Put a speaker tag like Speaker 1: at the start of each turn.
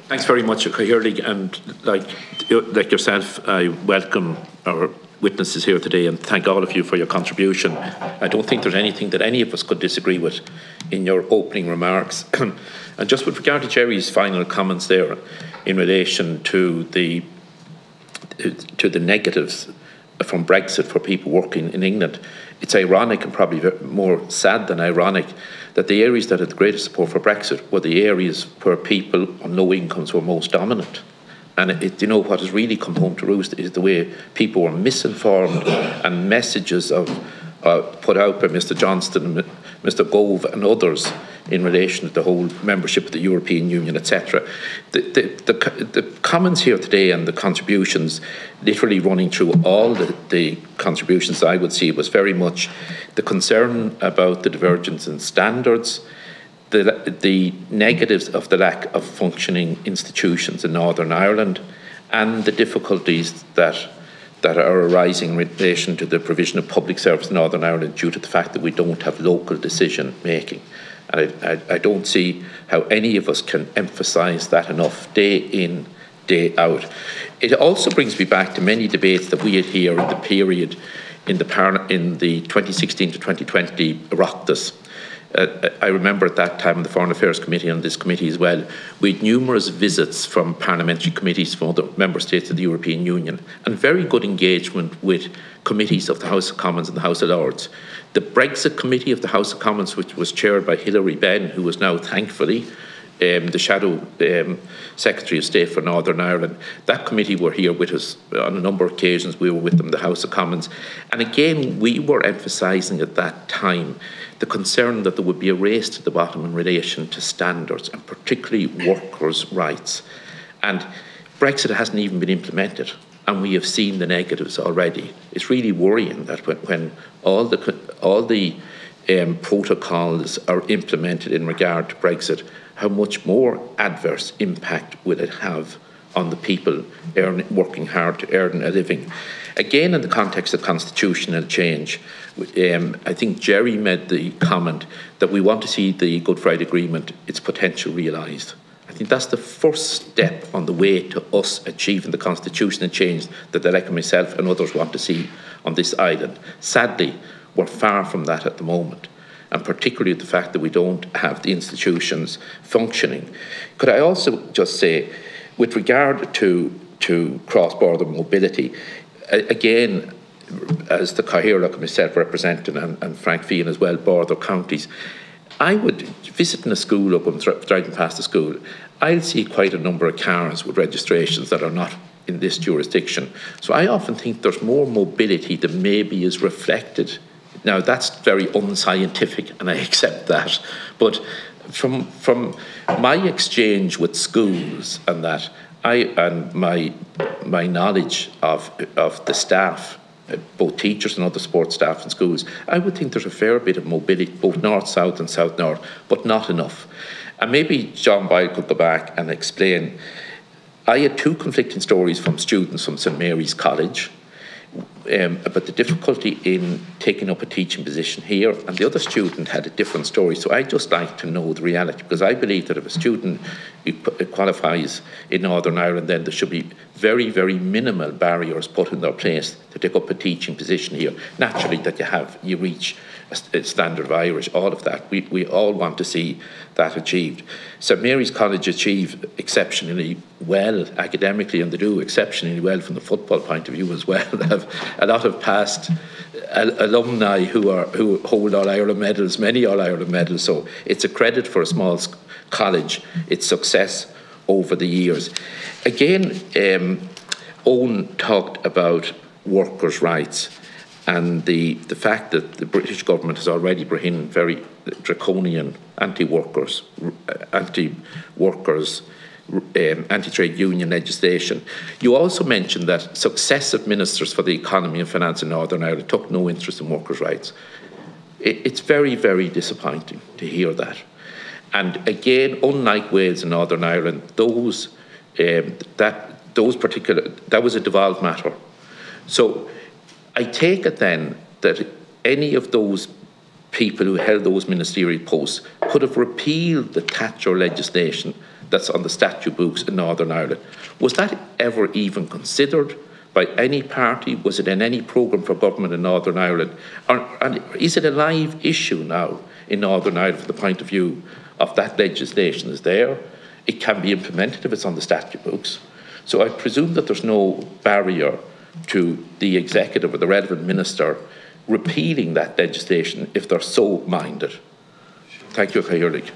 Speaker 1: Thanks very much, Caoirlig, and like yourself, I welcome our witnesses here today and thank all of you for your contribution. I don't think there's anything that any of us could disagree with in your opening remarks. And just with regard to Jerry's final comments there in relation to the negatives from Brexit for people working in England, it's ironic and probably more sad than ironic that the areas that had the greatest support for Brexit were the areas where people on low incomes were most dominant. And what has really come home to roost is the way people were misinformed and messages put out by Mr Johnston, Mr Gove and others in relation to the whole membership of the European Union, etc. The comments here today and the contributions, literally running through all the contributions I would see, was very much the concern about the divergence in standards, the negatives of the lack of functioning institutions in Northern Ireland, and the difficulties that are arising in relation to the provision of public service in Northern Ireland due to the fact that we don't have local decision making. And I don't see how any of us can emphasise that enough day in, day out. It also brings me back to many debates that we had here in the period in the 2016 to 2020 Oireachtas. I remember at that time in the Foreign Affairs Committee and this committee as well, we had numerous visits from parliamentary committees from other member states of the European Union and very good engagement with committees of the House of Commons and the House of Lords. The Brexit Committee of the House of Commons, which was chaired by Hilary Benn, who is now thankfully the Shadow Secretary of State for Northern Ireland, that committee were here with us on a number of occasions. We were with them, the House of Commons. And again, we were emphasising at that time the concern that there would be a race to the bottom in relation to standards and particularly workers' rights. And Brexit hasn't even been implemented, and we have seen the negatives already. It's really worrying that when all the protocols are implemented in regard to Brexit, how much more adverse impact will it have on the people working hard to earn a living. Again, in the context of constitutional change, I think Jerry made the comment that we want to see the Good Friday Agreement, its potential realised. I think that's the first step on the way to us achieving the constitutional change that I, like myself and others, want to see on this island. Sadly, we're far from that at the moment, and particularly the fact that we don't have the institutions functioning. Could I also just say, with regard to cross-border mobility, again, as the Caoirlig and myself representing, and Frank Fian as well, border counties, I would, visiting a school up and driving past the school, I'll see quite a number of cars with registrations that are not in this jurisdiction. So I often think there's more mobility than maybe is reflected. Now, that's very unscientific, and I accept that. But from my exchange with schools and that, and my knowledge of the staff, both teachers and other support staff in schools, I would think there's a fair bit of mobility, both north-south and south-north, but not enough. And maybe John Boyle could go back and explain. I had two conflicting stories from students from St Mary's College about the difficulty in taking up a teaching position here, and the other student had a different story. So I'd just like to know the reality, because I believe that if a student qualifies in Northern Ireland, then there should be very, very minimal barriers put in their place to take up a teaching position here. Naturally, that you reach a standard of Irish, all of that. We all want to see that achieved. St Mary's College achieve exceptionally well academically, and they do exceptionally well from the football point of view as well. They have a lot of past alumni who hold All-Ireland medals, many All-Ireland medals, so it's a credit for a small college, its success over the years. Again, Owen talked about workers' rights and the fact that the British government has already brought in very draconian anti-workers, anti-trade union legislation. You also mentioned that successive ministers for the economy and finance in Northern Ireland took no interest in workers' rights. It's very, very disappointing to hear that. And again, unlike Wales and Northern Ireland, that was a devolved matter. So I take it then that any of those people who held those ministerial posts could have repealed the Thatcher legislation that's on the statute books in Northern Ireland. Was that ever even considered by any party? Was it in any programme for government in Northern Ireland? And is it a live issue now in Northern Ireland from the point of view of that legislation is there? It can be implemented if it's on the statute books. So I presume that there's no barrier to the executive or the relevant minister repealing that legislation if they're so minded. Thank you, Caoirlig.